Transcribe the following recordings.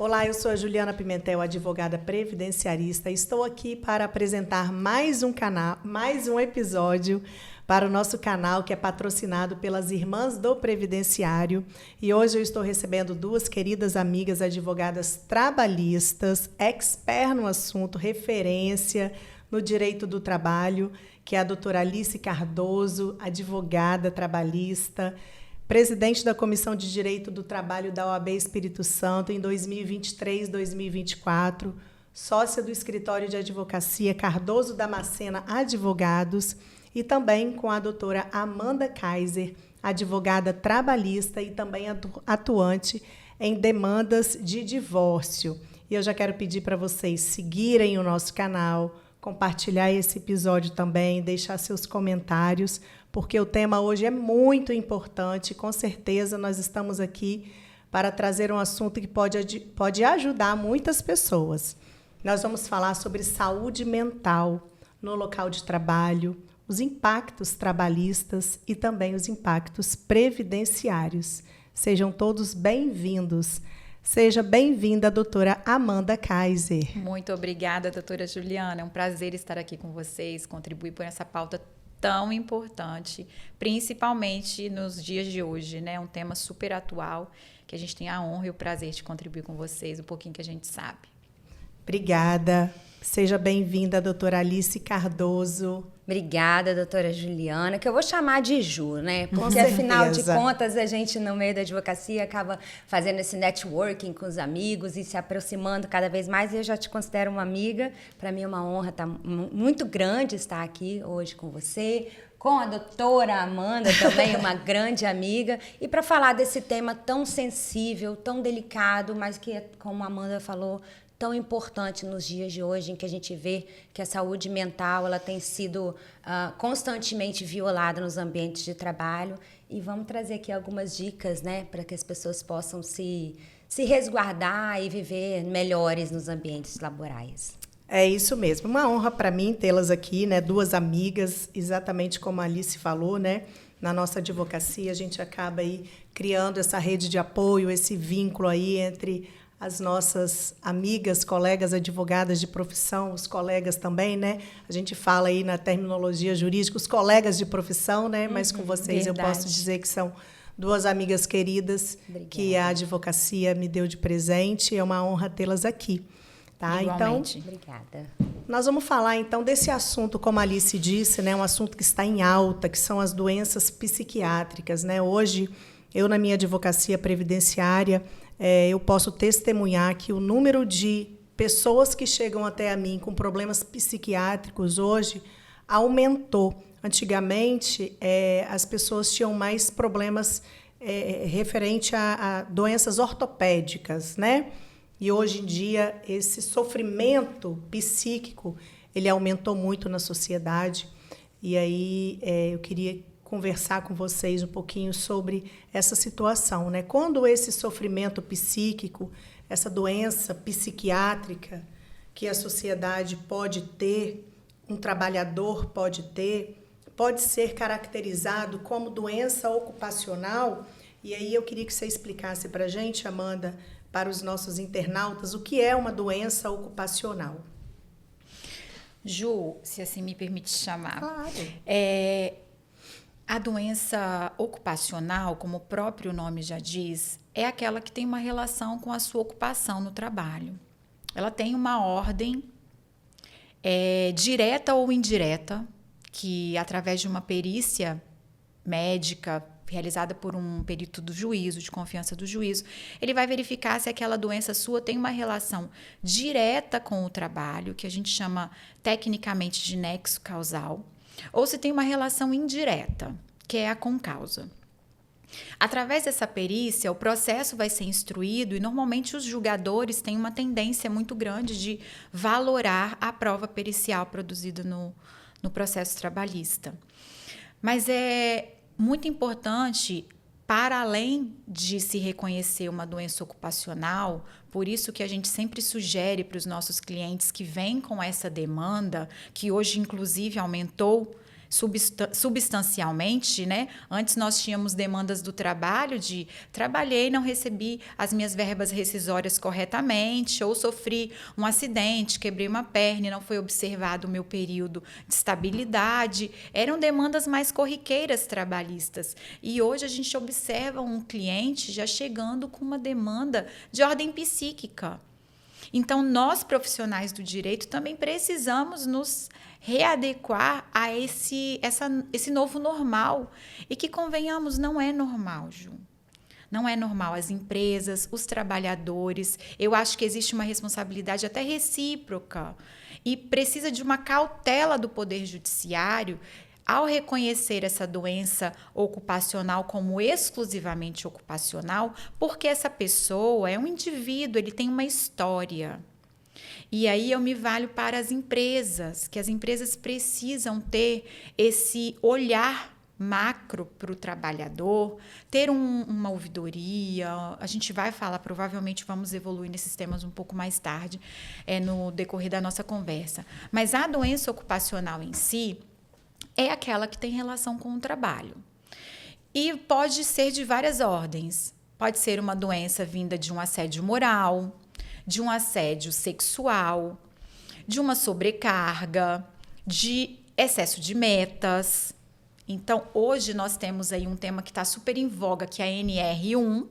Olá, eu sou a Juliana Pimentel, advogada previdenciarista. Estou aqui para apresentar mais um episódio para o nosso canal, que é patrocinado pelas Irmãs do Previdenciário. E hoje eu estou recebendo duas queridas amigas advogadas trabalhistas, expert no assunto, referência no direito do trabalho, que é a doutora Alice Cardoso, advogada trabalhista, presidente da Comissão de Direito do Trabalho da OAB Espírito Santo em 2023-2024, sócia do escritório de advocacia Cardoso Damascena Advogados, e também com a doutora Amanda Kaiser, advogada trabalhista e também atuante em demandas de divórcio. E eu já quero pedir para vocês seguirem o nosso canal, compartilhar esse episódio também, deixar seus comentários, porque o tema hoje é muito importante. Com certeza nós estamos aqui para trazer um assunto que pode ajudar muitas pessoas. Nós vamos falar sobre saúde mental no local de trabalho, os impactos trabalhistas e também os impactos previdenciários. Sejam todos bem-vindos. Seja bem-vinda, doutora Amanda Kaiser. Muito obrigada, doutora Juliana. É um prazer estar aqui com vocês, contribuir por essa pauta tão importante, principalmente nos dias de hoje, né? Um tema super atual, que a gente tem a honra e o prazer de contribuir com vocês, um pouquinho que a gente sabe. Obrigada. Seja bem-vinda, doutora Alice Cardoso. Obrigada, doutora Juliana, que eu vou chamar de Ju, né? Porque, Com afinal de certeza. contas, a gente, no meio da advocacia, acaba fazendo esse networking com os amigos e se aproximando cada vez mais. E eu já te considero uma amiga. Para mim é uma honra muito grande estar aqui hoje com você, com a doutora Amanda, também uma grande amiga, e para falar desse tema tão sensível, tão delicado, mas que, como a Amanda falou, tão importante nos dias de hoje, em que a gente vê que a saúde mental ela tem sido constantemente violada nos ambientes de trabalho. E vamos trazer aqui algumas dicas, né, para que as pessoas possam se resguardar e viver melhores nos ambientes laborais. É isso mesmo. Uma honra para mim tê-las aqui, né? Duas amigas, exatamente como a Alice falou, né? Na nossa advocacia, a gente acaba aí criando essa rede de apoio, esse vínculo aí entre as nossas amigas, colegas advogadas de profissão, os colegas também, né? A gente fala aí na terminologia jurídica, os colegas de profissão, né? Mas com vocês verdade. eu posso dizer que são duas amigas queridas. Obrigada. Que a advocacia me deu de presente. É uma honra tê-las aqui. Tá? Igualmente. Então, Obrigada. nós vamos falar então desse assunto, como a Alice disse, né? Um assunto que está em alta, que são as doenças psiquiátricas, né? Hoje, eu na minha advocacia previdenciária, eu posso testemunhar que o número de pessoas que chegam até a mim com problemas psiquiátricos hoje aumentou. Antigamente, as pessoas tinham mais problemas referente a doenças ortopédicas, né? E hoje em dia, esse sofrimento psíquico, ele aumentou muito na sociedade. E aí eu queria conversar com vocês um pouquinho sobre essa situação, né? Quando esse sofrimento psíquico, essa doença psiquiátrica que a sociedade pode ter, um trabalhador pode ter, pode ser caracterizado como doença ocupacional. E aí eu queria que você explicasse para a gente, Amanda, para os nossos internautas, o que é uma doença ocupacional. Ju, se assim me permite chamar. Claro. A doença ocupacional, como o próprio nome já diz, é aquela que tem uma relação com a sua ocupação no trabalho. Ela tem uma ordem direta ou indireta, que através de uma perícia médica realizada por um perito do juízo, de confiança do juízo, ele vai verificar se aquela doença sua tem uma relação direta com o trabalho, que a gente chama tecnicamente de nexo causal, ou se tem uma relação indireta, que é a concausa. Através dessa perícia, o processo vai ser instruído e, normalmente, os julgadores têm uma tendência muito grande de valorar a prova pericial produzida no processo trabalhista. Mas é muito importante, para além de se reconhecer uma doença ocupacional, por isso que a gente sempre sugere para os nossos clientes que vêm com essa demanda, que hoje, inclusive, aumentou substancialmente, né? Antes nós tínhamos demandas do trabalho de trabalhei, não recebi as minhas verbas rescisórias corretamente, ou sofri um acidente, quebrei uma perna e não foi observado o meu período de estabilidade. Eram demandas mais corriqueiras trabalhistas. E hoje a gente observa um cliente já chegando com uma demanda de ordem psíquica. Então, nós, profissionais do direito, também precisamos nos readequar a esse novo normal. E que, convenhamos, não é normal, Ju. Não é normal. As empresas, os trabalhadores, eu acho que existe uma responsabilidade até recíproca e precisa de uma cautela do Poder Judiciário ao reconhecer essa doença ocupacional como exclusivamente ocupacional, porque essa pessoa é um indivíduo, ele tem uma história. E aí eu me valho para as empresas, que as empresas precisam ter esse olhar macro para o trabalhador, ter uma ouvidoria. A gente vai falar, provavelmente vamos evoluir nesses temas um pouco mais tarde, no decorrer da nossa conversa. Mas a doença ocupacional em si é aquela que tem relação com o trabalho. E pode ser de várias ordens. Pode ser uma doença vinda de um assédio moral, de um assédio sexual, de uma sobrecarga, de excesso de metas. Então, hoje nós temos aí um tema que está super em voga, que é a NR1,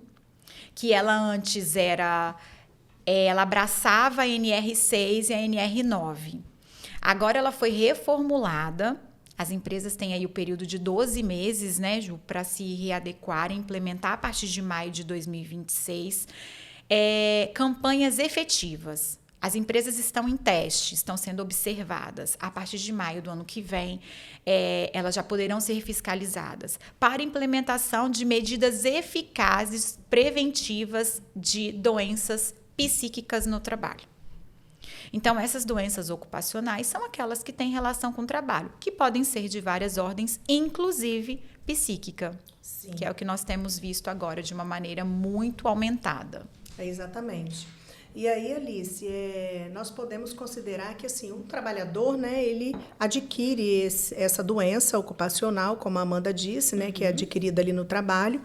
que ela antes ela abraçava a NR6 e a NR9. Agora ela foi reformulada. As empresas têm aí o período de 12 meses, né, Ju, para se readequar e implementar a partir de maio de 2026 campanhas efetivas. As empresas estão em teste, estão sendo observadas. A partir de maio do ano que vem, elas já poderão ser fiscalizadas para implementação de medidas eficazes, preventivas de doenças psíquicas no trabalho. Então, essas doenças ocupacionais são aquelas que têm relação com o trabalho, que podem ser de várias ordens, inclusive psíquica, Sim. que é o que nós temos visto agora de uma maneira muito aumentada. Exatamente. E aí, Alice, nós podemos considerar que assim, o trabalhador, né, ele adquire essa doença ocupacional, como a Amanda disse, né, que é adquirida ali no trabalho,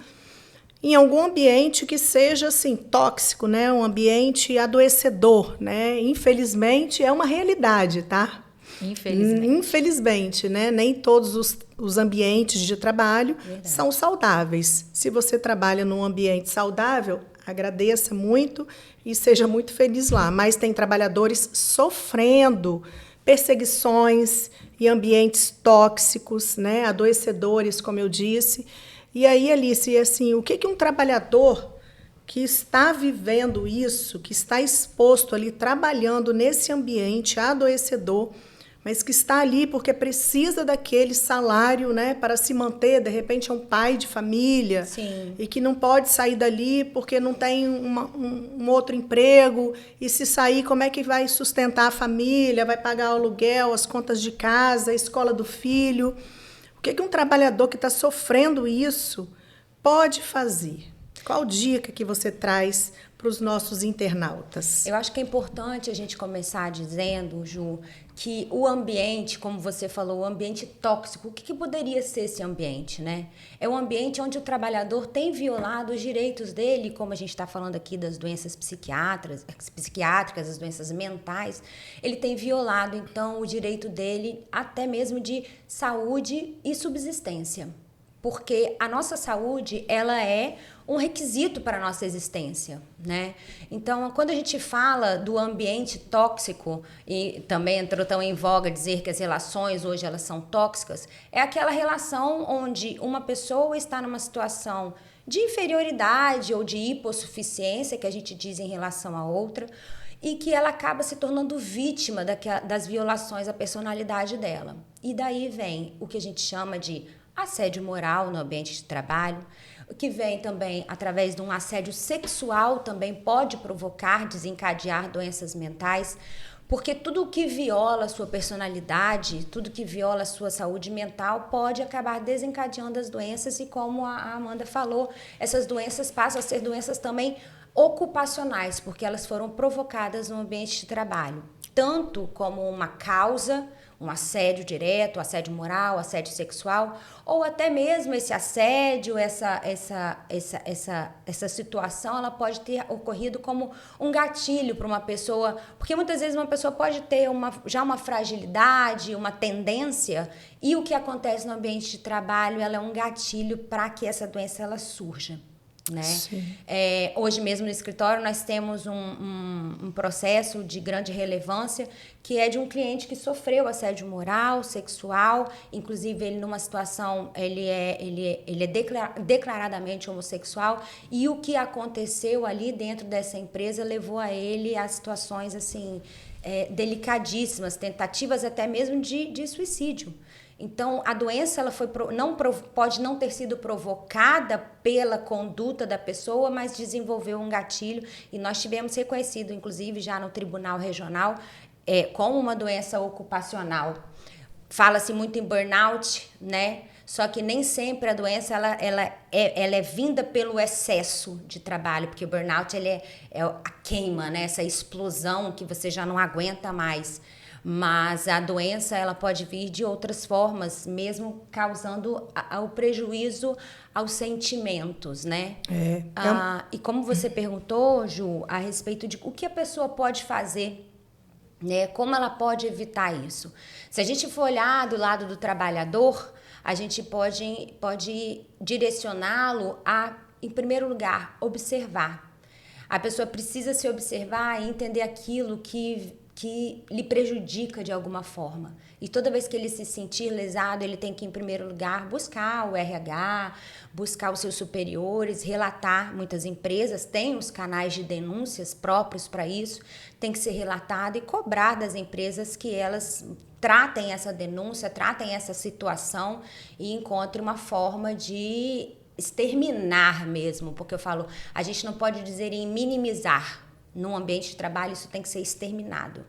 em algum ambiente que seja assim tóxico, né, um ambiente adoecedor, né? Infelizmente é uma realidade, tá? Infelizmente, né? Nem todos os ambientes de trabalho são saudáveis. Se você trabalha num ambiente saudável, agradeça muito e seja muito feliz lá. Mas tem trabalhadores sofrendo perseguições e ambientes tóxicos, né? Adoecedores, como eu disse. E aí, Alice, assim, o que um trabalhador que está vivendo isso, que está exposto ali, trabalhando nesse ambiente adoecedor, mas que está ali porque precisa daquele salário, né, para se manter, de repente é um pai de família, Sim. e que não pode sair dali porque não tem um outro emprego, e se sair, como é que vai sustentar a família, vai pagar o aluguel, as contas de casa, a escola do filho? O que um trabalhador que está sofrendo isso pode fazer? Qual dica que você traz para os nossos internautas? Eu acho que é importante a gente começar dizendo, Ju, que o ambiente, como você falou, o ambiente tóxico, o que poderia ser esse ambiente, né? É um ambiente onde o trabalhador tem violado os direitos dele, como a gente está falando aqui das doenças psiquiátricas, as doenças mentais, ele tem violado, então, o direito dele até mesmo de saúde e subsistência. Porque a nossa saúde, ela é um requisito para a nossa existência, né? Então, quando a gente fala do ambiente tóxico, e também entrou tão em voga dizer que as relações hoje elas são tóxicas, é aquela relação onde uma pessoa está numa situação de inferioridade ou de hipossuficiência, que a gente diz em relação a outra, e que ela acaba se tornando vítima das violações à personalidade dela. E daí vem o que a gente chama de assédio moral no ambiente de trabalho, que vem também através de um assédio sexual, também pode provocar, desencadear doenças mentais, porque tudo que viola a sua personalidade, tudo que viola a sua saúde mental pode acabar desencadeando as doenças e, como a Amanda falou, essas doenças passam a ser doenças também ocupacionais, porque elas foram provocadas no ambiente de trabalho. tanto como uma causa, um assédio direto, assédio moral, assédio sexual, ou até mesmo esse assédio, essa situação, ela pode ter ocorrido como um gatilho para uma pessoa, porque muitas vezes uma pessoa pode ter já uma fragilidade, uma tendência, e o que acontece no ambiente de trabalho, ela é um gatilho para que essa doença ela surja. Né? Hoje mesmo no escritório nós temos um processo de grande relevância que é de um cliente que sofreu assédio moral, sexual, inclusive ele numa situação, ele é declaradamente homossexual, e o que aconteceu ali dentro dessa empresa levou a ele a situações assim, delicadíssimas, tentativas até mesmo de suicídio. Então, a doença ela pode não ter sido provocada pela conduta da pessoa, mas desenvolveu um gatilho, e nós tivemos reconhecido, inclusive, já no Tribunal Regional, como uma doença ocupacional. Fala-se muito em burnout, né? Só que nem sempre a doença ela é vinda pelo excesso de trabalho, porque o burnout ele é a queima, né? Essa explosão que você já não aguenta mais. Mas a doença ela pode vir de outras formas, mesmo causando o prejuízo aos sentimentos, né? E como você perguntou, Ju, a respeito de o que a pessoa pode fazer, né? Como ela pode evitar isso? Se a gente for olhar do lado do trabalhador, a gente pode direcioná-lo a, em primeiro lugar, observar. A pessoa precisa se observar e entender aquilo que lhe prejudica de alguma forma. E toda vez que ele se sentir lesado, ele tem que, em primeiro lugar, buscar o RH, buscar os seus superiores, relatar. Muitas empresas têm os canais de denúncias próprios para isso, tem que ser relatado e cobrar das empresas que elas tratem essa denúncia, tratem essa situação e encontrem uma forma de exterminar mesmo, porque eu falo, a gente não pode dizer em minimizar. Num ambiente de trabalho, isso tem que ser exterminado.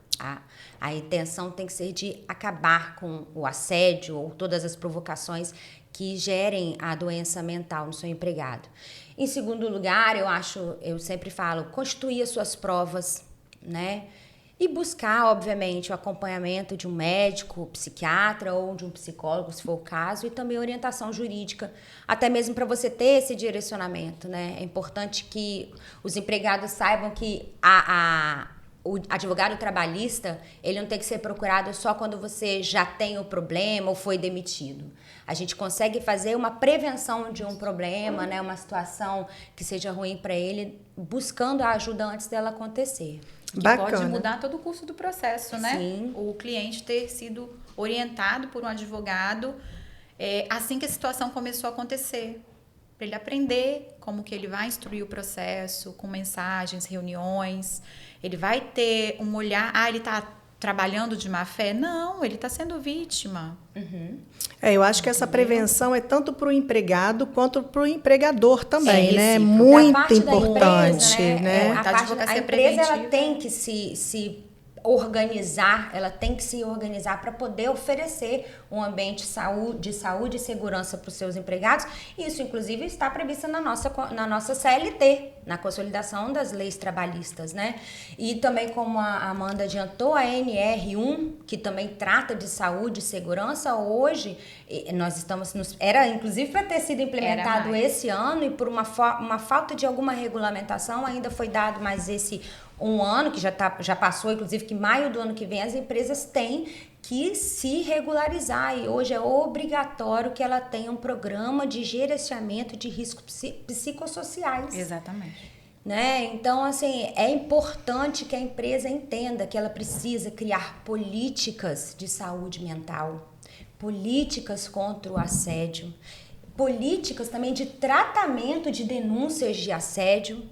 A intenção tem que ser de acabar com o assédio ou todas as provocações que gerem a doença mental no seu empregado. Em segundo lugar, eu sempre falo, constituir as suas provas, né? E buscar, obviamente, o acompanhamento de um médico, psiquiatra ou de um psicólogo, se for o caso, e também orientação jurídica, até mesmo para você ter esse direcionamento, né? É importante que os empregados saibam que o advogado trabalhista, ele não tem que ser procurado só quando você já tem o problema ou foi demitido. A gente consegue fazer uma prevenção de um problema, né? Uma situação que seja ruim para ele, buscando a ajuda antes dela acontecer. Que pode mudar todo o curso do processo, né? Sim. O cliente ter sido orientado por um advogado assim que a situação começou a acontecer. Para ele aprender como que ele vai instruir o processo, com mensagens, reuniões. Ele vai ter um olhar... ele está trabalhando de má fé? Não, ele está sendo vítima. Uhum. Eu acho que essa prevenção é tanto para o empregado quanto para o empregador também, né? Muito importante, empresa, né? A empresa ela tem que se organizar, ela tem que se organizar para poder oferecer um ambiente de saúde e segurança para os seus empregados. Isso, inclusive, está previsto na nossa CLT, na consolidação das leis trabalhistas, né? E também, como a Amanda adiantou, a NR1, que também trata de saúde e segurança, hoje nós estamos... Era, inclusive, para ter sido implementado esse ano, e por uma falta de alguma regulamentação, ainda foi dado mais esse um ano, que já passou, inclusive, que maio do ano que vem as empresas têm que se regularizar, e hoje é obrigatório que ela tenha um programa de gerenciamento de riscos psicossociais. Exatamente. Né? Então, assim, é importante que a empresa entenda que ela precisa criar políticas de saúde mental, políticas contra o assédio, políticas também de tratamento de denúncias de assédio.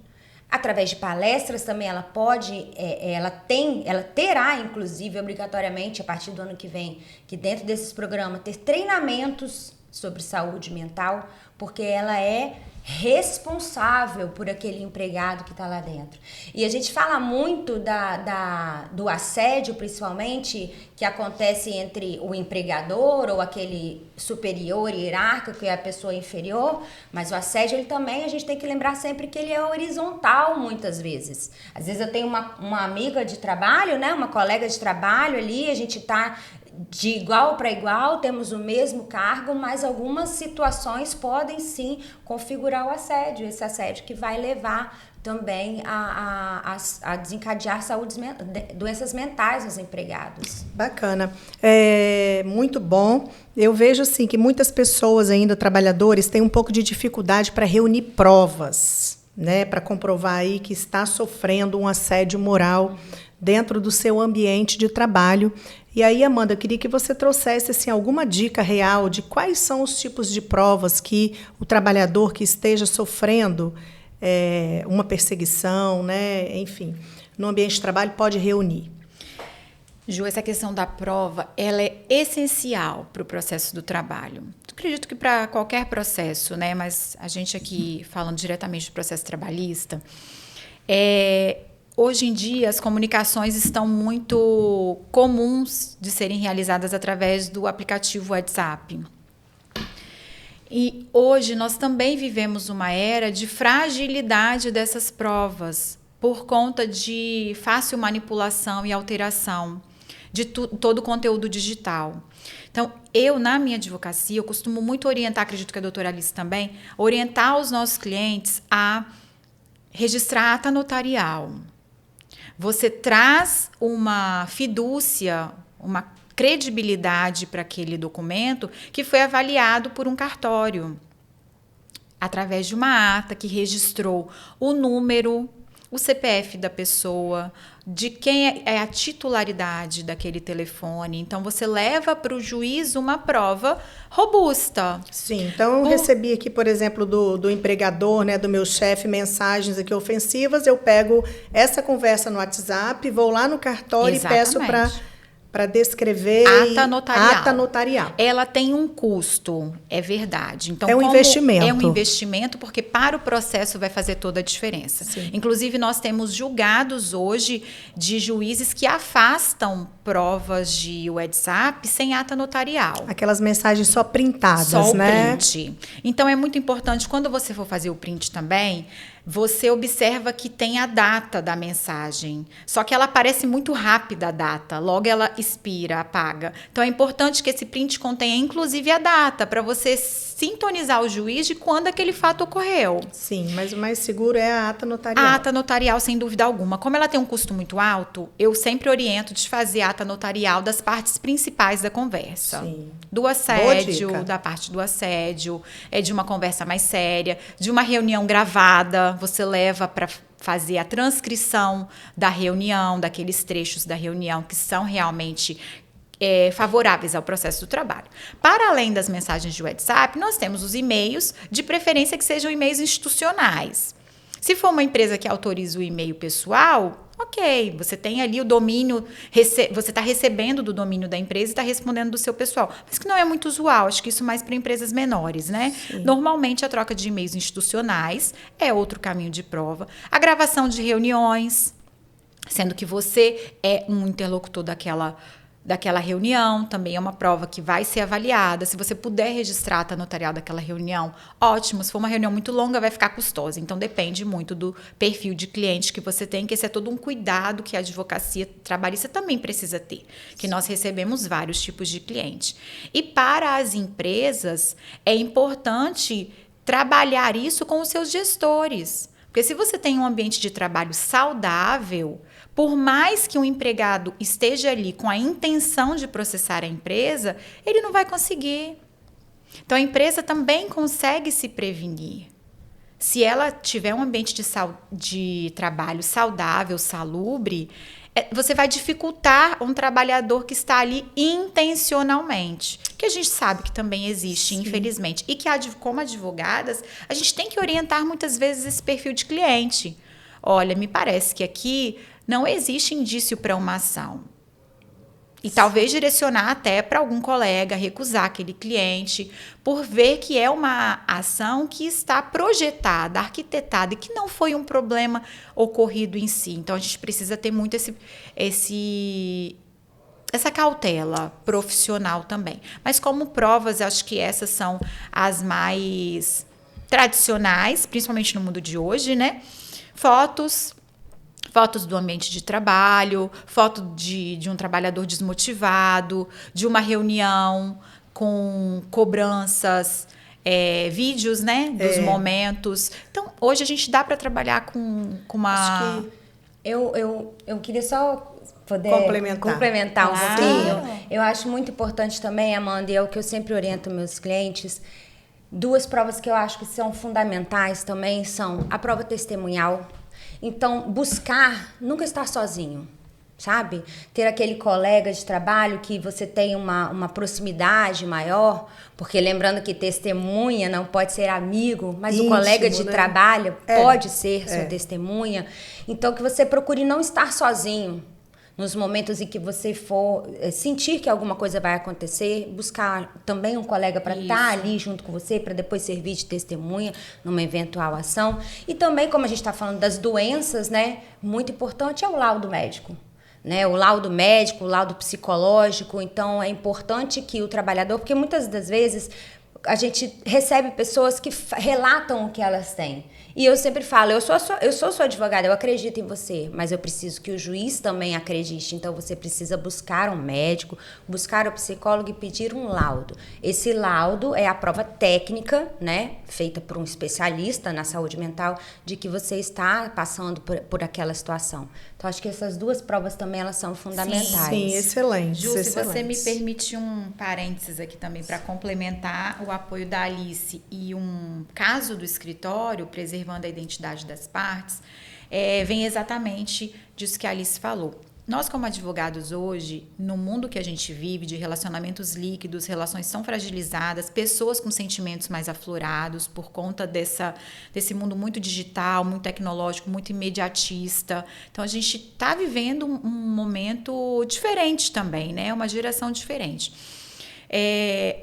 Através de palestras também ela pode, ela terá, inclusive, obrigatoriamente, a partir do ano que vem, que dentro desses programas, ter treinamentos sobre saúde mental, porque ela é responsável por aquele empregado que está lá dentro. E a gente fala muito do assédio, principalmente, que acontece entre o empregador ou aquele superior hierárquico e a pessoa inferior, mas o assédio, ele também, a gente tem que lembrar sempre que ele é horizontal, muitas vezes. Às vezes eu tenho uma amiga de trabalho, né, uma colega de trabalho ali, a gente está de igual para igual, temos o mesmo cargo, mas algumas situações podem sim configurar o assédio, esse assédio que vai levar também a desencadear doenças mentais nos empregados. Bacana. Muito bom. Eu vejo assim que muitas pessoas ainda, trabalhadores, têm um pouco de dificuldade para reunir provas, né, para comprovar aí que está sofrendo um assédio moral dentro do seu ambiente de trabalho. E aí, Amanda, eu queria que você trouxesse assim, alguma dica real de quais são os tipos de provas que o trabalhador que esteja sofrendo uma perseguição, né, enfim, no ambiente de trabalho pode reunir. Ju, essa questão da prova, ela é essencial para o processo do trabalho. Eu acredito que para qualquer processo, né, mas a gente aqui falando diretamente do processo trabalhista, hoje em dia, as comunicações estão muito comuns de serem realizadas através do aplicativo WhatsApp. E hoje nós também vivemos uma era de fragilidade dessas provas por conta de fácil manipulação e alteração de todo o conteúdo digital. Então, na minha advocacia, eu costumo muito orientar, acredito que a doutora Alice também, orientar os nossos clientes a registrar ata notarial. Você traz uma fidúcia, uma credibilidade para aquele documento que foi avaliado por um cartório, através de uma ata que registrou o número, o CPF da pessoa, de quem é a titularidade daquele telefone. Então, você leva para o juiz uma prova robusta. Sim, então eu recebi aqui, por exemplo, do empregador, né, do meu chefe, mensagens aqui ofensivas, eu pego essa conversa no WhatsApp, vou lá no cartório Exatamente. E peço para descrever ata notarial. Ela tem um custo, é verdade. Então, é um investimento. É um investimento, porque para o processo vai fazer toda a diferença. Sim. Inclusive, nós temos julgados hoje de juízes que afastam provas de WhatsApp sem ata notarial. Aquelas mensagens só printadas, só né? o print. Então, é muito importante, quando você for fazer o print também, você observa que tem a data da mensagem. Só que ela aparece muito rápida, a data. Logo, ela expira, apaga. Então, é importante que esse print contenha, inclusive, a data, para você sintonizar o juiz de quando aquele fato ocorreu. Sim, mas o mais seguro é a ata notarial. A ata notarial, sem dúvida alguma. Como ela tem um custo muito alto, eu sempre oriento de fazer a ata notarial das partes principais da conversa. Sim. Do assédio, da parte do assédio, de uma conversa mais séria, de uma reunião gravada, você leva para fazer a transcrição da reunião, daqueles trechos da reunião que são realmente favoráveis ao processo do trabalho. Para além das mensagens de WhatsApp, nós temos os e-mails, de preferência que sejam e-mails institucionais. Se for uma empresa que autoriza o e-mail pessoal, ok, você tem ali o domínio, você está recebendo do domínio da empresa e está respondendo do seu pessoal. Mas que não é muito usual, acho que isso mais para empresas menores, né? Sim. Normalmente, a troca de e-mails institucionais é outro caminho de prova. A gravação de reuniões, sendo que você é um interlocutor daquela reunião, também é uma prova que vai ser avaliada. Se você puder registrar a ata notarial daquela reunião, ótimo. Se for uma reunião muito longa, vai ficar custosa. Então, depende muito do perfil de cliente que você tem, que esse é todo um cuidado que a advocacia trabalhista também precisa ter, que nós recebemos vários tipos de cliente. E para as empresas, é importante trabalhar isso com os seus gestores. Porque se você tem um ambiente de trabalho saudável, por mais que um empregado esteja ali com a intenção de processar a empresa, ele não vai conseguir. Então, a empresa também consegue se prevenir. Se ela tiver um ambiente de trabalho saudável, salubre, você vai dificultar um trabalhador que está ali intencionalmente, que a gente sabe que também existe, sim, infelizmente. E que, como advogadas, a gente tem que orientar muitas vezes esse perfil de cliente. Olha, me parece que aqui não existe indício para uma ação. E talvez direcionar até para algum colega recusar aquele cliente, por ver que é uma ação que está projetada, arquitetada, e que não foi um problema ocorrido em si. Então, a gente precisa ter muito essa cautela profissional também. Mas como provas, acho que essas são as mais tradicionais, principalmente no mundo de hoje, né? Fotos do ambiente de trabalho, foto de um trabalhador desmotivado, de uma reunião com cobranças, vídeos, né, dos momentos. Então, hoje a gente dá para trabalhar com uma... Acho que eu queria só poder complementar um pouquinho. Eu acho muito importante também, Amanda, e é o que eu sempre oriento meus clientes, duas provas que eu acho que são fundamentais também são a prova testemunhal. Então, buscar nunca estar sozinho, sabe? Ter aquele colega de trabalho que você tem uma proximidade maior, porque lembrando que testemunha não pode ser amigo, mas íntimo, o colega de trabalho pode ser sua testemunha. Então, que você procure não estar sozinho. Nos momentos em que você for sentir que alguma coisa vai acontecer, buscar também um colega para estar ali junto com você, para depois servir de testemunha numa eventual ação. E também, como a gente está falando das doenças, né, muito importante é o laudo médico. Né, o laudo médico, o laudo psicológico. Então, é importante que o trabalhador, porque muitas das vezes a gente recebe pessoas que relatam o que elas têm. E eu sempre falo, eu sou sua advogada, eu acredito em você, mas eu preciso que o juiz também acredite. Então, você precisa buscar um médico, buscar um psicólogo e pedir um laudo. Esse laudo é a prova técnica, né, feita por um especialista na saúde mental, de que você está passando por aquela situação. Então, acho que essas duas provas também, elas são fundamentais. Sim, excelente. Ju, se você me permite um parênteses aqui também para complementar o apoio da Alice e um caso do escritório, preservando a identidade das partes, vem exatamente disso que a Alice falou. Nós, como advogados hoje, no mundo que a gente vive, de relacionamentos líquidos, relações tão fragilizadas, pessoas com sentimentos mais aflorados por conta desse mundo muito digital, muito tecnológico, muito imediatista. Então, a gente está vivendo um momento diferente também, né? Uma geração diferente.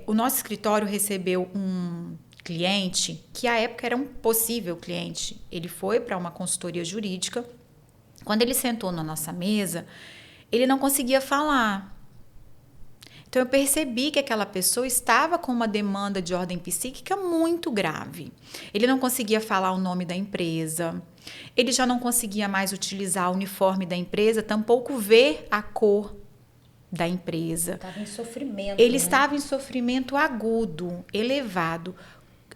O nosso escritório recebeu um cliente que, à época, era um possível cliente. Ele foi para uma consultoria jurídica. Quando ele sentou na nossa mesa, ele não conseguia falar. Então, eu percebi que aquela pessoa estava com uma demanda de ordem psíquica muito grave. Ele não conseguia falar o nome da empresa, ele já não conseguia mais utilizar o uniforme da empresa, tampouco ver a cor da empresa. Estava em sofrimento. Ele estava em sofrimento agudo, elevado.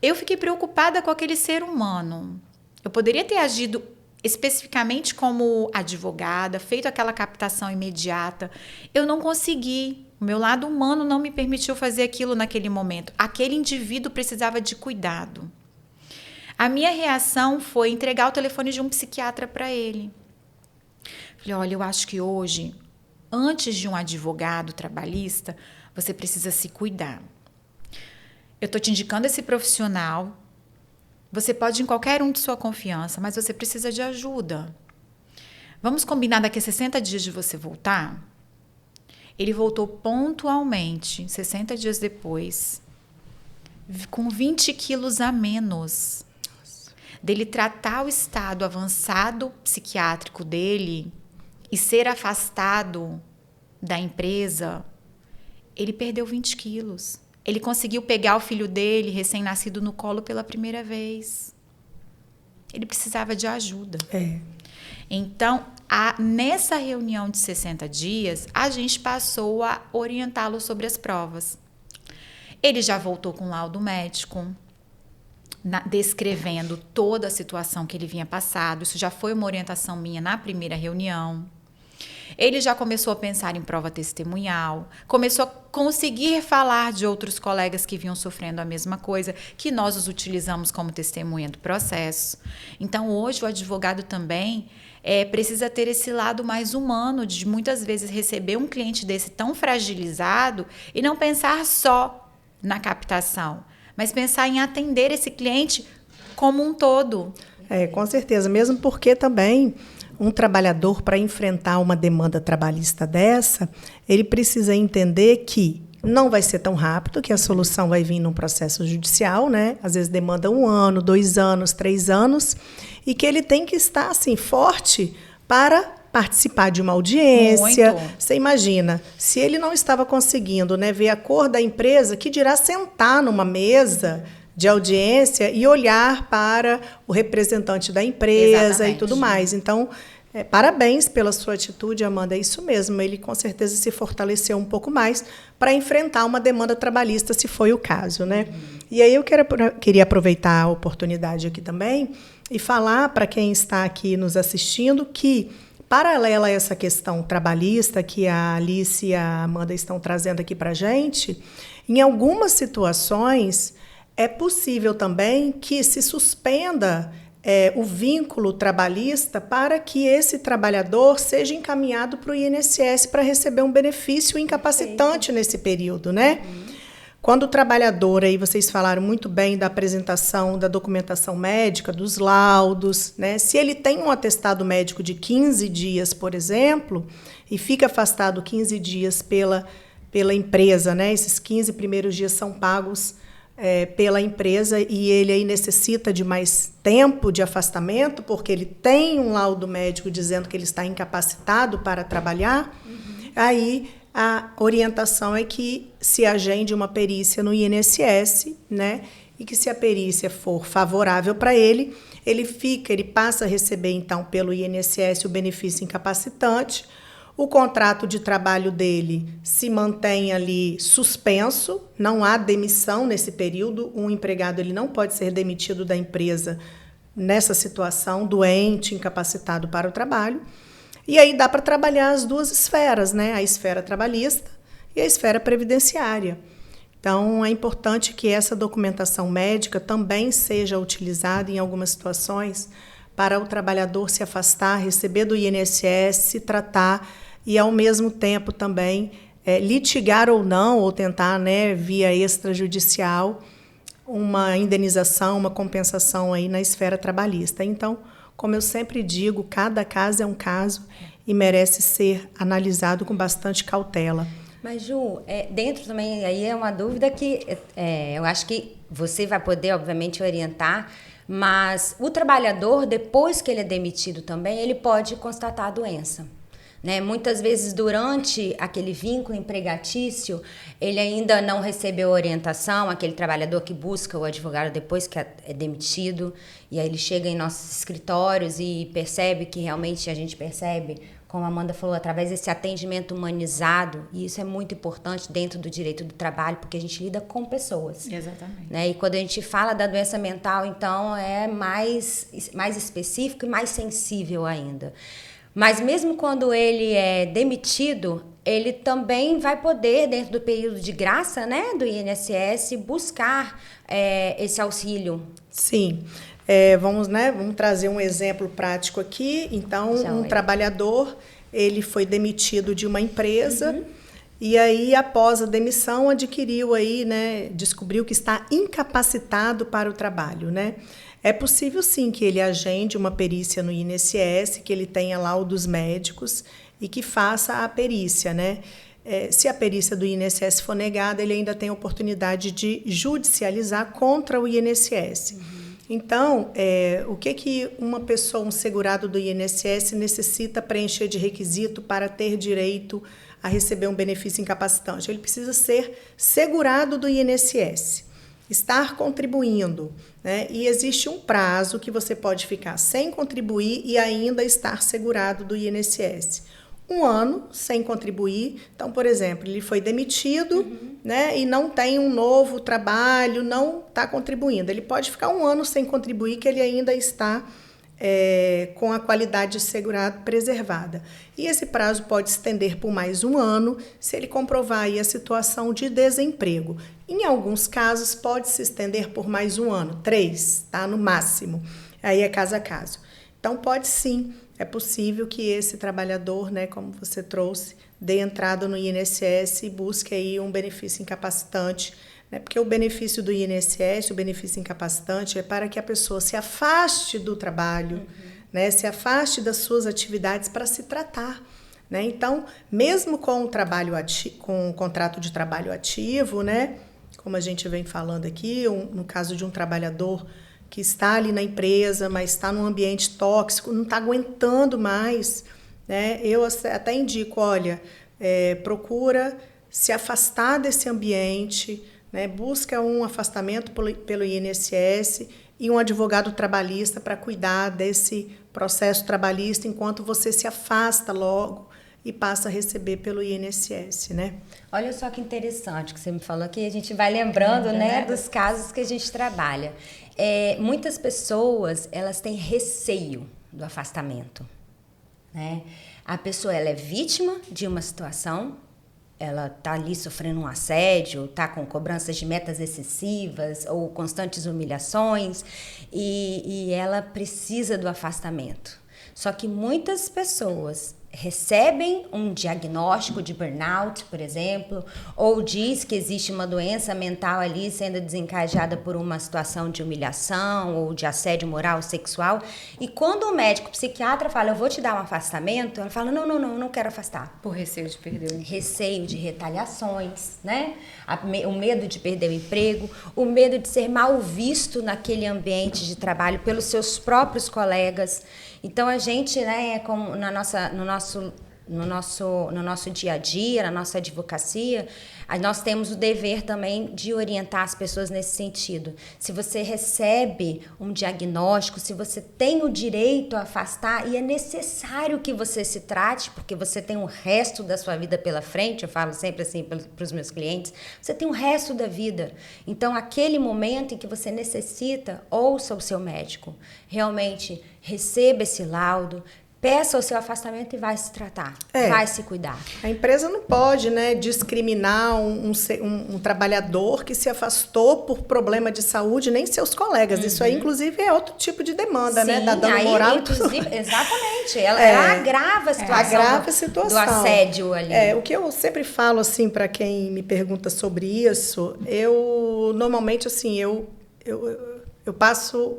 Eu fiquei preocupada com aquele ser humano. Eu poderia ter agido especificamente como advogada, feito aquela captação imediata. Eu não consegui. O meu lado humano não me permitiu fazer aquilo naquele momento. Aquele indivíduo precisava de cuidado. A minha reação foi entregar o telefone de um psiquiatra para ele. Falei, olha, eu acho que hoje, antes de um advogado trabalhista, você precisa se cuidar. Eu estou te indicando esse profissional. Você pode ir em qualquer um de sua confiança, mas você precisa de ajuda. Vamos combinar daqui a 60 dias de você voltar? Ele voltou pontualmente, 60 dias depois, com 20 quilos a menos. Dele tratar o estado avançado psiquiátrico dele e ser afastado da empresa, ele perdeu 20 quilos. Ele conseguiu pegar o filho dele, recém-nascido, no colo pela primeira vez. Ele precisava de ajuda. Então, nessa reunião de 60 dias, a gente passou a orientá-lo sobre as provas. Ele já voltou com laudo médico, descrevendo toda a situação que ele vinha passado. Isso já foi uma orientação minha na primeira reunião. Ele já começou a pensar em prova testemunhal, começou a conseguir falar de outros colegas que vinham sofrendo a mesma coisa, que nós os utilizamos como testemunha do processo. Então, hoje, o advogado também precisa ter esse lado mais humano, de muitas vezes receber um cliente desse tão fragilizado e não pensar só na captação, mas pensar em atender esse cliente como um todo. Com certeza, mesmo porque também um trabalhador, para enfrentar uma demanda trabalhista dessa, ele precisa entender que não vai ser tão rápido, que a solução vai vir num processo judicial, né? Às vezes demanda 1 ano, 2 anos, 3 anos, e que ele tem que estar assim, forte para participar de uma audiência. Muito. Você imagina, se ele não estava conseguindo, né, ver a cor da empresa, que dirá sentar numa mesa de audiência e olhar para o representante da empresa. Exatamente. E tudo mais. Então, parabéns pela sua atitude, Amanda. É isso mesmo. Ele, com certeza, se fortaleceu um pouco mais para enfrentar uma demanda trabalhista, se foi o caso, né? E aí eu queria aproveitar a oportunidade aqui também e falar para quem está aqui nos assistindo que, paralela a essa questão trabalhista que a Alice e a Amanda estão trazendo aqui para a gente, em algumas situações é possível também que se suspenda o vínculo trabalhista para que esse trabalhador seja encaminhado para o INSS para receber um benefício incapacitante nesse período, né? Quando o trabalhador, aí vocês falaram muito bem da apresentação da documentação médica, dos laudos, né? Se ele tem um atestado médico de 15 dias, por exemplo, e fica afastado 15 dias pela empresa, né? Esses 15 primeiros dias são pagos pela empresa e ele aí necessita de mais tempo de afastamento, porque ele tem um laudo médico dizendo que ele está incapacitado para trabalhar, aí a orientação é que se agende uma perícia no INSS, né? E que se a perícia for favorável para ele, ele passa a receber, então, pelo INSS o benefício incapacitante. O contrato de trabalho dele se mantém ali suspenso, não há demissão nesse período. Um empregado ele não pode ser demitido da empresa nessa situação, doente, incapacitado para o trabalho. E aí dá para trabalhar as duas esferas, né? A esfera trabalhista e a esfera previdenciária. Então, é importante que essa documentação médica também seja utilizada em algumas situações para o trabalhador se afastar, receber do INSS, se tratar e, ao mesmo tempo, também litigar ou não, ou tentar, né, via extrajudicial, uma indenização, uma compensação aí na esfera trabalhista. Então, como eu sempre digo, cada caso é um caso e merece ser analisado com bastante cautela. Mas, Ju, dentro também, aí é uma dúvida que eu acho que você vai poder, obviamente, orientar, mas o trabalhador, depois que ele é demitido também, ele pode constatar a doença. Né? Muitas vezes, durante aquele vínculo empregatício, ele ainda não recebeu orientação, aquele trabalhador que busca o advogado depois que é demitido, e aí ele chega em nossos escritórios e percebe que realmente a gente percebe, como a Amanda falou, através desse atendimento humanizado, e isso é muito importante dentro do direito do trabalho, porque a gente lida com pessoas. Exatamente. Né? E quando a gente fala da doença mental, então é mais específico e mais sensível ainda. Mas mesmo quando ele é demitido, ele também vai poder, dentro do período de graça, né, do INSS, buscar esse auxílio. Sim. Vamos trazer um exemplo prático aqui. Então, trabalhador, ele foi demitido de uma empresa e aí, após a demissão, adquiriu aí, né, descobriu que está incapacitado para o trabalho, né? É possível, sim, que ele agende uma perícia no INSS, que ele tenha laudos médicos e que faça a perícia, né? Se a perícia do INSS for negada, ele ainda tem a oportunidade de judicializar contra o INSS. Então, o que uma pessoa, um segurado do INSS, necessita preencher de requisito para ter direito a receber um benefício incapacitante? Ele precisa ser segurado do INSS, estar contribuindo, né? E existe um prazo que você pode ficar sem contribuir e ainda estar segurado do INSS. 1 ano sem contribuir. Então, por exemplo, ele foi demitido, né, e não tem um novo trabalho, não está contribuindo. Ele pode ficar 1 ano sem contribuir, que ele ainda está com a qualidade de segurado preservada. E esse prazo pode estender por mais 1 ano, se ele comprovar aí a situação de desemprego. Em alguns casos, pode se estender por mais 1 ano, 3, tá? No máximo. Aí é caso a caso. Então, pode sim. É possível que esse trabalhador, né, como você trouxe, dê entrada no INSS e busque aí um benefício incapacitante, né? Porque o benefício do INSS, o benefício incapacitante, é para que a pessoa se afaste do trabalho, né? Se afaste das suas atividades para se tratar, né? Então, mesmo com com um contrato de trabalho ativo, né? Como a gente vem falando aqui, no caso de um trabalhador que está ali na empresa, mas está num ambiente tóxico, não está aguentando mais, né? Eu até indico, olha, procura se afastar desse ambiente, né? Busca um afastamento pelo INSS e um advogado trabalhista para cuidar desse processo trabalhista enquanto você se afasta logo e passa a receber pelo INSS, né? Olha só que interessante que você me falou aqui, a gente vai lembrando, né, dos casos que a gente trabalha. Muitas pessoas, elas têm receio do afastamento, né? A pessoa, ela é vítima de uma situação, ela está ali sofrendo um assédio, está com cobranças de metas excessivas ou constantes humilhações e ela precisa do afastamento. Só que muitas pessoas recebem um diagnóstico de burnout, por exemplo, ou diz que existe uma doença mental ali sendo desencadeada por uma situação de humilhação ou de assédio moral ou sexual, e quando o médico psiquiatra fala, eu vou te dar um afastamento, ela fala, não quero afastar. Por receio de perder o emprego. Receio de retaliações, né? O medo de perder o emprego, o medo de ser mal visto naquele ambiente de trabalho pelos seus próprios colegas. Então, a gente, né, como no nosso dia a dia, na nossa advocacia, nós temos o dever também de orientar as pessoas nesse sentido. Se você recebe um diagnóstico, se você tem o direito a afastar, e é necessário que você se trate, porque você tem o resto da sua vida pela frente, eu falo sempre assim para os meus clientes, você tem o resto da vida. Então, aquele momento em que você necessita, ouça o seu médico. Realmente, receba esse laudo, peça o seu afastamento e vai se tratar, vai se cuidar. A empresa não pode, né, discriminar um trabalhador que se afastou por problema de saúde, nem seus colegas. Isso aí, inclusive, é outro tipo de demanda, né? Da dano moral. Inclusive, exatamente. Ela agrava a situação, do assédio ali. O que eu sempre falo, assim, para quem me pergunta sobre isso, normalmente, assim, eu passo,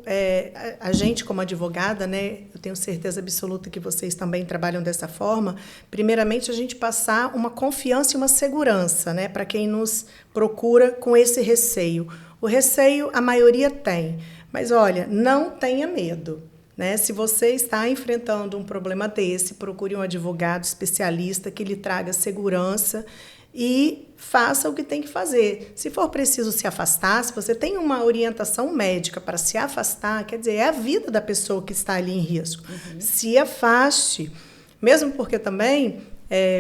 a gente como advogada, né, eu tenho certeza absoluta que vocês também trabalham dessa forma, primeiramente a gente passar uma confiança e uma segurança, né, para quem nos procura com esse receio. O receio a maioria tem, mas olha, não tenha medo. Né? Se você está enfrentando um problema desse, procure um advogado especialista que lhe traga segurança e faça o que tem que fazer. Se for preciso se afastar, se você tem uma orientação médica para se afastar, quer dizer, é a vida da pessoa que está ali em risco. Se afaste. Mesmo porque também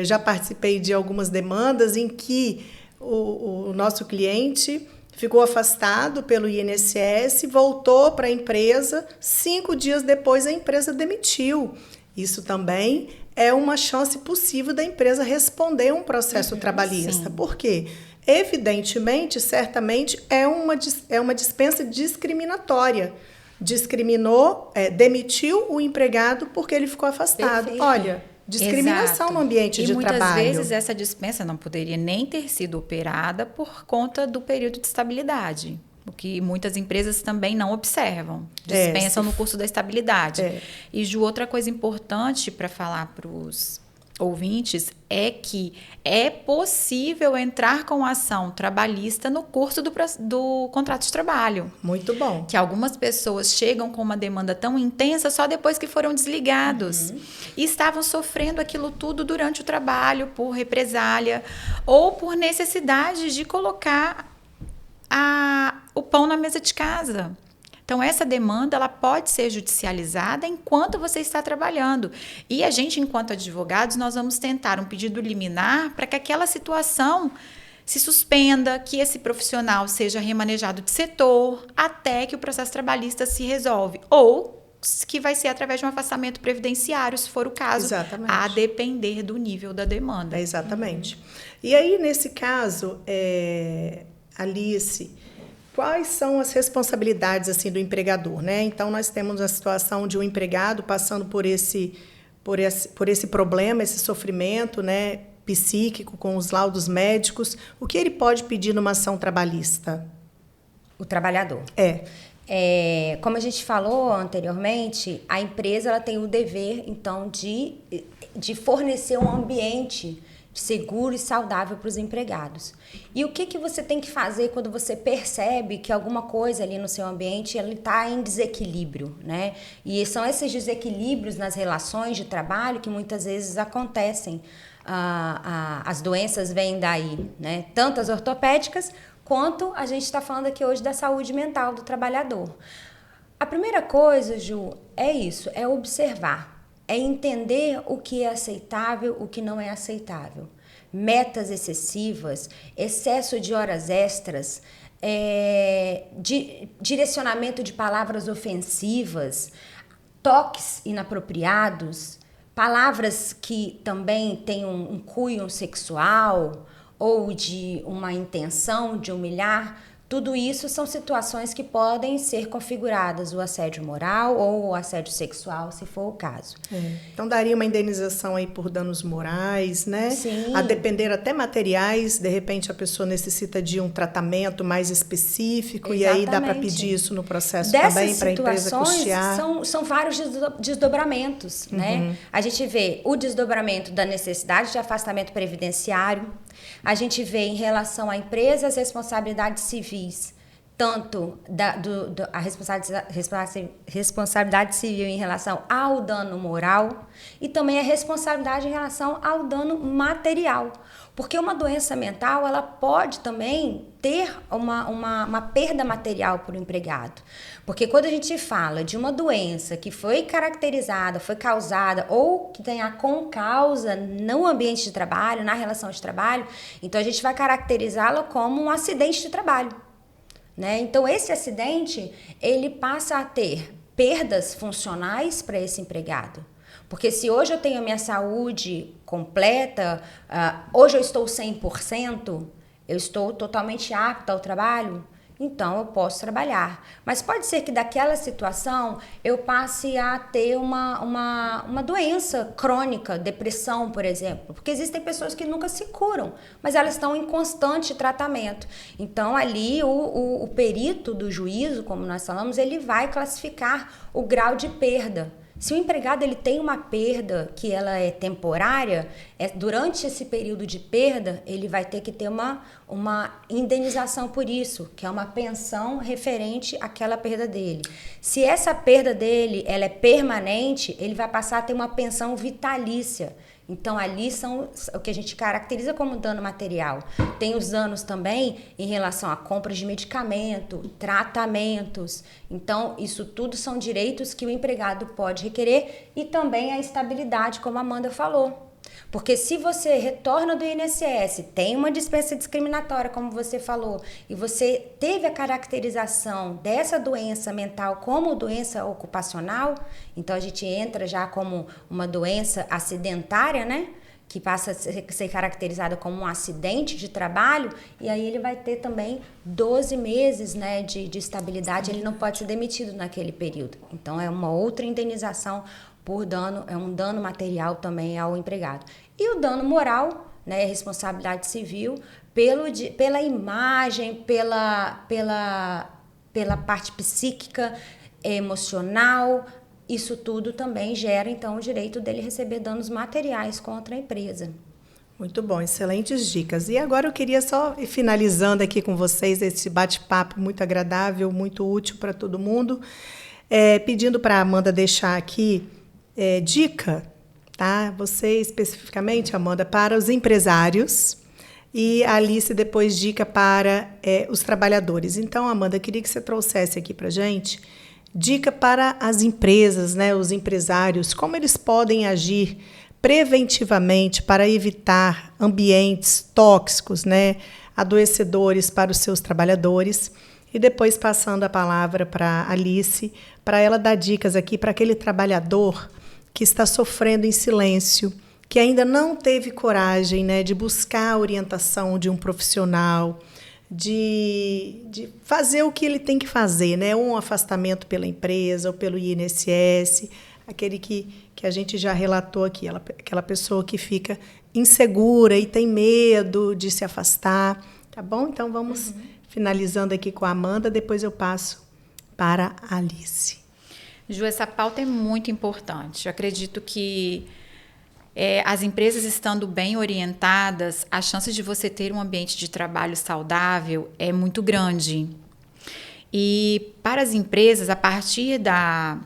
já participei de algumas demandas em que o nosso cliente ficou afastado pelo INSS, voltou para a empresa, 5 dias depois a empresa demitiu. Isso também é uma chance possível da empresa responder a um processo trabalhista. Sim. Por quê? Evidentemente, certamente, é uma dispensa discriminatória. Discriminou, demitiu o empregado porque ele ficou afastado. Perfeito. Olha, discriminação Exato. no ambiente de trabalho. E muitas vezes essa dispensa não poderia nem ter sido operada por conta do período de estabilidade. O que muitas empresas também não observam. Dispensam no curso da estabilidade. E, Ju, outra coisa importante para falar para os ouvintes é que é possível entrar com ação trabalhista no curso do contrato de trabalho. Muito bom. Que algumas pessoas chegam com uma demanda tão intensa só depois que foram desligados. E estavam sofrendo aquilo tudo durante o trabalho, por represália ou por necessidade de colocar o pão na mesa de casa. Então, essa demanda ela pode ser judicializada enquanto você está trabalhando. E a gente, enquanto advogados, nós vamos tentar um pedido liminar para que aquela situação se suspenda, que esse profissional seja remanejado de setor até que o processo trabalhista se resolve. Ou que vai ser através de um afastamento previdenciário, se for o caso, Exatamente. A depender do nível da demanda. Exatamente. E aí, nesse caso, Alice, quais são as responsabilidades assim do empregador, né? Então nós temos a situação de um empregado passando por esse problema, esse sofrimento, né, psíquico com os laudos médicos. O que ele pode pedir numa ação trabalhista? O trabalhador. Como a gente falou anteriormente, a empresa ela tem o dever, então, de fornecer um ambiente seguro e saudável para os empregados. E o que você tem que fazer quando você percebe que alguma coisa ali no seu ambiente está em desequilíbrio, né? E são esses desequilíbrios nas relações de trabalho que muitas vezes acontecem. As doenças vêm daí, né? Tanto as ortopédicas quanto a gente está falando aqui hoje da saúde mental do trabalhador. A primeira coisa, Ju, é isso, é observar. É entender o que é aceitável, o que não é aceitável. Metas excessivas, excesso de horas extras, direcionamento de palavras ofensivas, toques inapropriados, palavras que também têm um cunho sexual ou de uma intenção de humilhar. Tudo isso são situações que podem ser configuradas, o assédio moral ou o assédio sexual, se for o caso. Então, daria uma indenização aí por danos morais, né? Sim. A depender até materiais, de repente a pessoa necessita de um tratamento mais específico. Exatamente. E aí dá para pedir isso no processo também para a empresa custear. São vários desdobramentos, né? A gente vê o desdobramento da necessidade de afastamento previdenciário, a gente vê em relação à empresa as responsabilidades civis, tanto a responsabilidade civil em relação ao dano moral e também a responsabilidade em relação ao dano material. Porque uma doença mental, ela pode também ter uma perda material para o empregado. Porque quando a gente fala de uma doença que foi caracterizada, foi causada ou que tenha com causa no ambiente de trabalho, na relação de trabalho, então a gente vai caracterizá-la como um acidente de trabalho, né? Então esse acidente, ele passa a ter perdas funcionais para esse empregado. Porque se hoje eu tenho a minha saúde completa, hoje eu estou 100%, eu estou totalmente apta ao trabalho, então eu posso trabalhar. Mas pode ser que daquela situação eu passe a ter uma doença crônica, depressão, por exemplo. Porque existem pessoas que nunca se curam, mas elas estão em constante tratamento. Então ali o perito do juízo, como nós falamos, ele vai classificar o grau de perda. Se o empregado ele tem uma perda que ela é temporária, durante esse período de perda, ele vai ter que ter uma indenização por isso, que é uma pensão referente àquela perda dele. Se essa perda dele ela é permanente, ele vai passar a ter uma pensão vitalícia. Então, ali são o que a gente caracteriza como dano material. Tem os danos também em relação a compras de medicamento, tratamentos. Então, isso tudo são direitos que o empregado pode requerer e também a estabilidade, como a Amanda falou. Porque se você retorna do INSS, tem uma dispensa discriminatória, como você falou, e você teve a caracterização dessa doença mental como doença ocupacional, então a gente entra já como uma doença acidentária, né? Que passa a ser caracterizada como um acidente de trabalho, e aí ele vai ter também 12 meses, né, de estabilidade, ele não pode ser demitido naquele período. Então é uma outra indenização por dano, é um dano material também ao empregado. E o dano moral, né, responsabilidade civil, pela imagem, pela parte psíquica, emocional, isso tudo também gera, então, o direito dele receber danos materiais contra a empresa. Muito bom, excelentes dicas. E agora eu queria só ir finalizando aqui com vocês esse bate-papo muito agradável, muito útil para todo mundo, pedindo para a Amanda deixar aqui dica, tá? Você especificamente, Amanda, para os empresários e a Alice depois dica para os trabalhadores. Então, Amanda, eu queria que você trouxesse aqui para a gente dica para as empresas, né, os empresários, como eles podem agir preventivamente para evitar ambientes tóxicos, né, adoecedores para os seus trabalhadores. E depois passando a palavra para a Alice, para ela dar dicas aqui para aquele trabalhador que está sofrendo em silêncio, que ainda não teve coragem, né, de buscar a orientação de um profissional, de fazer o que ele tem que fazer, né? Um afastamento pela empresa ou pelo INSS, aquele que a gente já relatou aqui, aquela pessoa que fica insegura e tem medo de se afastar, tá bom? Então vamos finalizando aqui com a Amanda, depois eu passo para a Alice? Ju, essa pauta é muito importante. Eu acredito que as empresas estando bem orientadas, a chance de você ter um ambiente de trabalho saudável é muito grande. E para as empresas, a partir da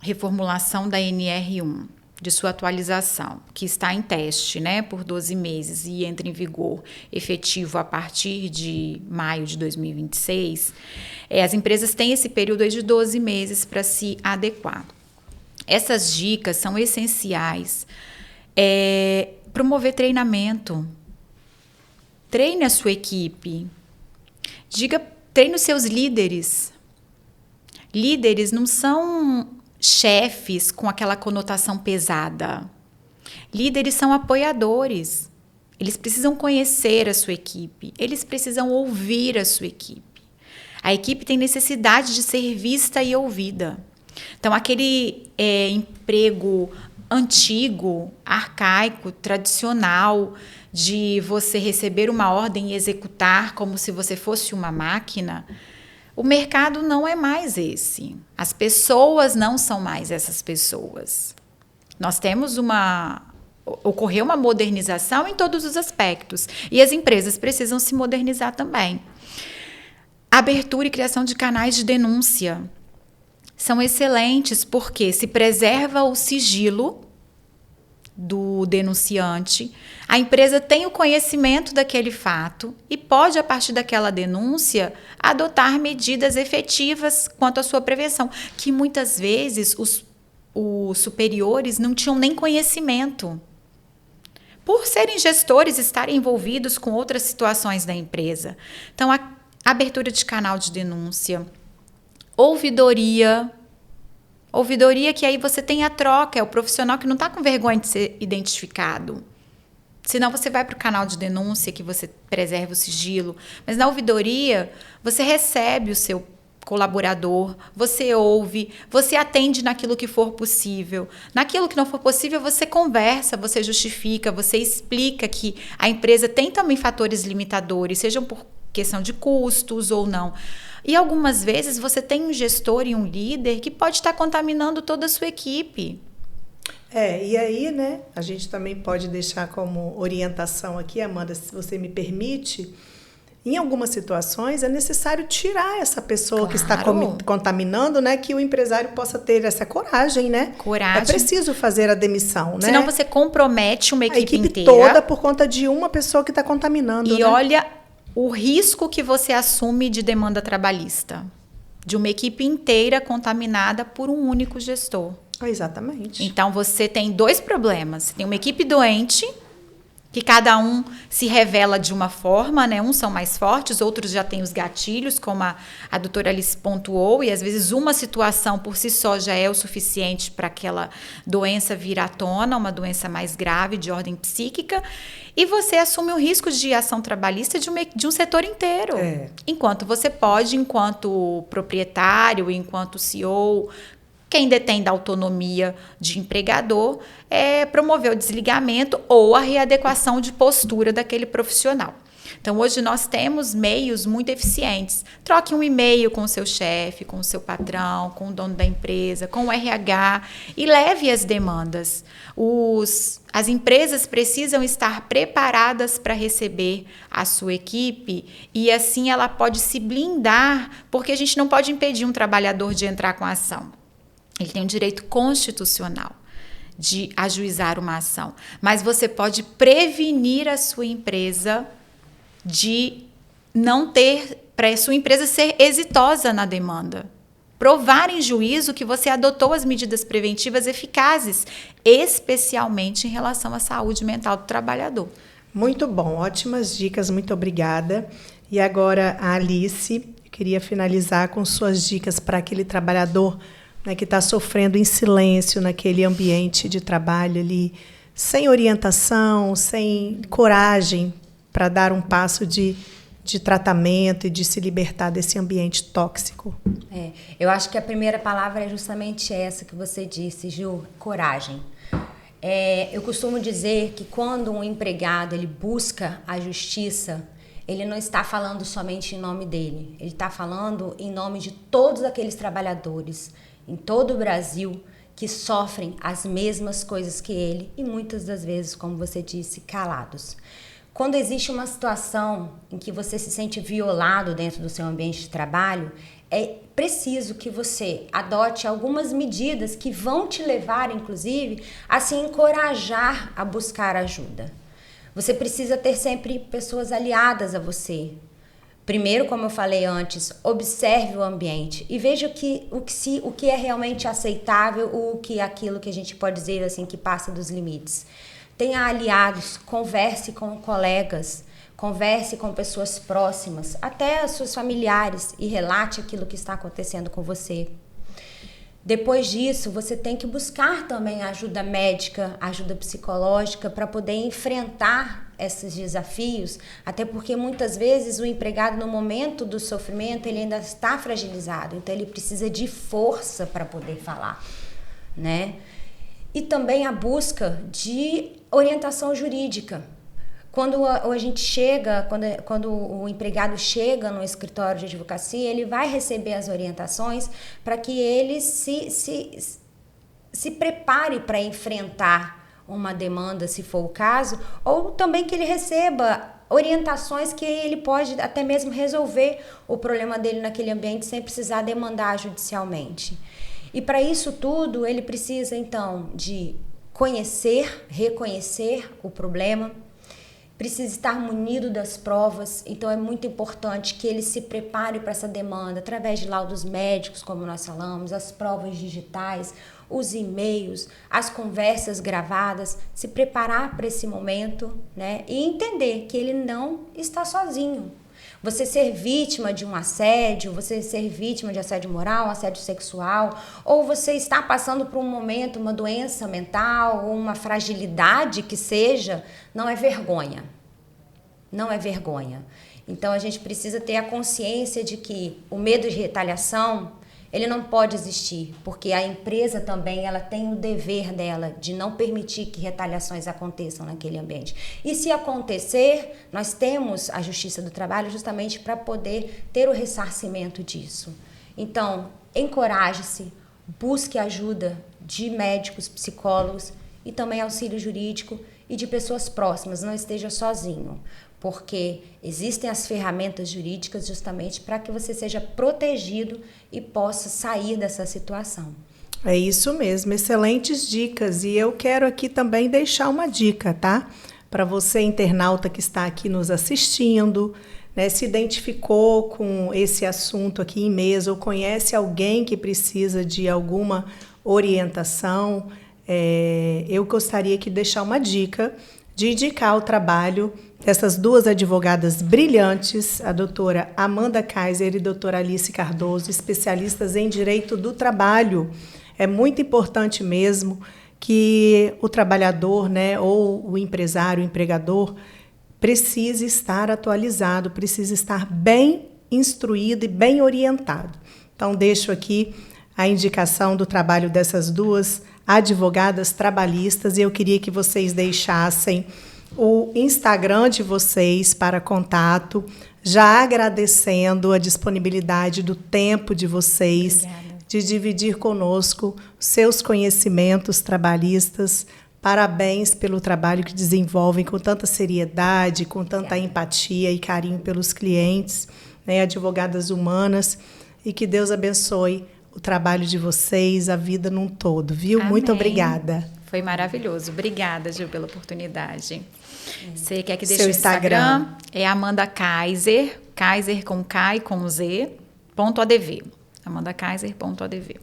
reformulação da NR1, de sua atualização, que está em teste, né, por 12 meses e entra em vigor efetivo a partir de maio de 2026, as empresas têm esse período aí de 12 meses para se adequar. Essas dicas são essenciais. Promover treinamento. Treine a sua equipe. Treine os seus líderes. Líderes não são chefes com aquela conotação pesada. Líderes são apoiadores. Eles precisam conhecer a sua equipe. Eles precisam ouvir a sua equipe. A equipe tem necessidade de ser vista e ouvida. Então, aquele emprego antigo, arcaico, tradicional, de você receber uma ordem e executar como se você fosse uma máquina, o mercado não é mais esse. As pessoas não são mais essas pessoas. Nós temos ocorreu uma modernização em todos os aspectos. E as empresas precisam se modernizar também. Abertura e criação de canais de denúncia são excelentes porque se preserva o sigilo do denunciante, a empresa tem o conhecimento daquele fato e pode, a partir daquela denúncia, adotar medidas efetivas quanto à sua prevenção, que muitas vezes os superiores não tinham nem conhecimento. Por serem gestores, estarem envolvidos com outras situações da empresa. Então, a abertura de canal de denúncia, ouvidoria que aí você tem a troca, é o profissional que não está com vergonha de ser identificado. Senão você vai para o canal de denúncia, que você preserva o sigilo. Mas na ouvidoria, você recebe o seu colaborador, você ouve, você atende naquilo que for possível. Naquilo que não for possível, você conversa, você justifica, você explica que a empresa tem também fatores limitadores, sejam por questão de custos ou não. E algumas vezes você tem um gestor e um líder que pode estar contaminando toda a sua equipe. E aí, né, a gente também pode deixar como orientação aqui, Amanda, se você me permite, em algumas situações é necessário tirar essa pessoa que está contaminando, né, que o empresário possa ter essa coragem, né? Coragem. É preciso fazer a demissão, né? Senão você compromete uma equipe inteira. Toda por conta de uma pessoa que está contaminando. E né? olha o risco que você assume de demanda trabalhista, de uma equipe inteira contaminada por um único gestor. Exatamente. Então, você tem dois problemas. Você tem uma equipe doente, que cada um se revela de uma forma, né? Uns são mais fortes, outros já têm os gatilhos, como a doutora Alice pontuou, e às vezes uma situação por si só já é o suficiente para aquela doença vir à tona, uma doença mais grave de ordem psíquica, e você assume o risco de ação trabalhista de um setor inteiro. Enquanto você pode, enquanto proprietário, enquanto CEO, quem detém da autonomia de empregador, promover o desligamento ou a readequação de postura daquele profissional. Então, hoje nós temos meios muito eficientes. Troque um e-mail com o seu chefe, com o seu patrão, com o dono da empresa, com o RH e leve as demandas. As empresas precisam estar preparadas para receber a sua equipe e assim ela pode se blindar, porque a gente não pode impedir um trabalhador de entrar com a ação. Ele tem um direito constitucional de ajuizar uma ação, mas você pode prevenir a sua empresa de não ter, para a sua empresa ser exitosa na demanda. Provar em juízo que você adotou as medidas preventivas eficazes, especialmente em relação à saúde mental do trabalhador. Muito bom, ótimas dicas, muito obrigada. E agora, a Alice, eu queria finalizar com suas dicas para aquele trabalhador, né, que está sofrendo em silêncio naquele ambiente de trabalho ali, sem orientação, sem coragem para dar um passo de tratamento e de se libertar desse ambiente tóxico. Eu acho que a primeira palavra é justamente essa que você disse, Ju, coragem. Eu costumo dizer que quando um empregado ele busca a justiça, ele não está falando somente em nome dele, ele está falando em nome de todos aqueles trabalhadores em todo o Brasil que sofrem as mesmas coisas que ele e muitas das vezes, como você disse, calados. Quando existe uma situação em que você se sente violado dentro do seu ambiente de trabalho, é preciso que você adote algumas medidas que vão te levar, inclusive, a se encorajar a buscar ajuda. Você precisa ter sempre pessoas aliadas a você. Primeiro, como eu falei antes, observe o ambiente e veja o que é realmente aceitável, aquilo que a gente pode dizer assim que passa dos limites. Tenha aliados, converse com colegas, converse com pessoas próximas, até as suas familiares, e relate aquilo que está acontecendo com você. Depois disso, você tem que buscar também ajuda médica, ajuda psicológica para poder enfrentar esses desafios, até porque muitas vezes o empregado no momento do sofrimento ele ainda está fragilizado, então ele precisa de força para poder falar, né? E também a busca de orientação jurídica. Quando a gente chega, quando o empregado chega no escritório de advocacia, ele vai receber as orientações para que ele se prepare para enfrentar uma demanda, se for o caso, ou também que ele receba orientações que ele pode até mesmo resolver o problema dele naquele ambiente sem precisar demandar judicialmente. E para isso tudo, ele precisa então de conhecer, reconhecer o problema, precisa estar munido das provas, então é muito importante que ele se prepare para essa demanda através de laudos médicos, como nós falamos, as provas digitais, os e-mails, as conversas gravadas, se preparar para esse momento, né? E entender que ele não está sozinho. Você ser vítima de um assédio, você ser vítima de assédio moral, assédio sexual, ou você está passando por um momento, uma doença mental, uma fragilidade que seja, não é vergonha. Não é vergonha. Então a gente precisa ter a consciência de que o medo de retaliação, ele não pode existir, porque a empresa também ela tem o dever dela de não permitir que retaliações aconteçam naquele ambiente. E se acontecer, nós temos a Justiça do Trabalho justamente para poder ter o ressarcimento disso. Então, encoraje-se, busque ajuda de médicos, psicólogos e também auxílio jurídico e de pessoas próximas, não esteja sozinho. Porque existem as ferramentas jurídicas justamente para que você seja protegido e possa sair dessa situação. É isso mesmo, excelentes dicas. E eu quero aqui também deixar uma dica, tá? Para você, internauta que está aqui nos assistindo, né, se identificou com esse assunto aqui em mesa ou conhece alguém que precisa de alguma orientação, eu gostaria de deixar uma dica de indicar o trabalho dessas duas advogadas brilhantes, a doutora Amanda Kaiser e a doutora Alice Cardoso, especialistas em direito do trabalho. É muito importante mesmo que o trabalhador, né, ou o empresário, o empregador, precise estar atualizado, precisa estar bem instruído e bem orientado. Então, deixo aqui a indicação do trabalho dessas duas advogadas trabalhistas e eu queria que vocês deixassem o Instagram de vocês para contato, já agradecendo a disponibilidade do tempo de vocês. Obrigada. De dividir conosco seus conhecimentos trabalhistas. Parabéns pelo trabalho que desenvolvem com tanta seriedade, com tanta empatia e carinho pelos clientes, né, advogadas humanas, e que Deus abençoe o trabalho de vocês, a vida num todo, viu? Amém. Muito obrigada. Foi maravilhoso. Obrigada, Gil, pela oportunidade. Você quer que deixe seu o Instagram? É Amanda Kaiser, Kaiser com K e com Z, .adv. AmandaKaiser.adv.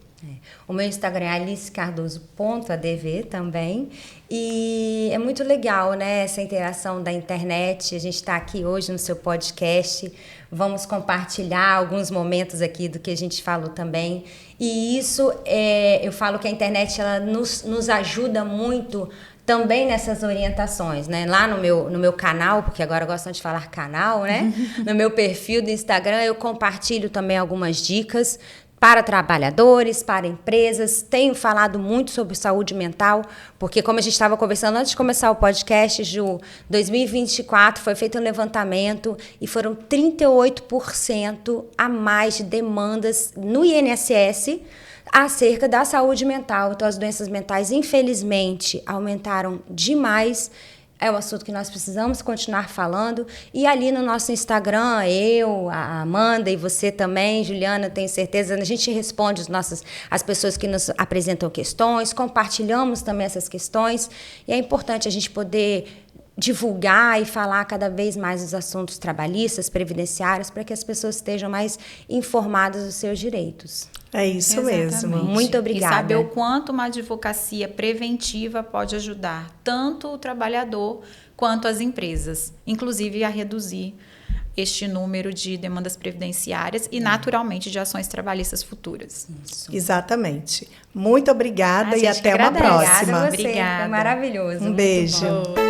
O meu Instagram é alicecardoso.adv também. E é muito legal, né, essa interação da internet. A gente está aqui hoje no seu podcast. Vamos compartilhar alguns momentos aqui do que a gente falou também. E isso, eu falo que a internet ela nos ajuda muito também nessas orientações, né? Lá no meu canal, porque agora gostam de falar canal, né? No meu perfil do Instagram eu compartilho também algumas dicas para trabalhadores, para empresas. Tenho falado muito sobre saúde mental, porque como a gente estava conversando antes de começar o podcast, Ju, 2024 foi feito um levantamento e foram 38% a mais de demandas no INSS acerca da saúde mental. Então, as doenças mentais, infelizmente, aumentaram demais. É um assunto que nós precisamos continuar falando. E ali no nosso Instagram, eu, a Amanda e você também, Juliana, tenho certeza, a gente responde as pessoas que nos apresentam questões, compartilhamos também essas questões. E é importante a gente poder divulgar e falar cada vez mais dos assuntos trabalhistas, previdenciários, para que as pessoas estejam mais informadas dos seus direitos. É isso Exatamente. mesmo. Muito obrigada. E saber o quanto uma advocacia preventiva pode ajudar tanto o trabalhador quanto as empresas, inclusive a reduzir este número de demandas previdenciárias e, naturalmente, de ações trabalhistas futuras. Isso. Exatamente. Muito obrigada A e gente até uma agradece. próxima. Obrigada. Foi maravilhoso. Um Muito beijo. bom.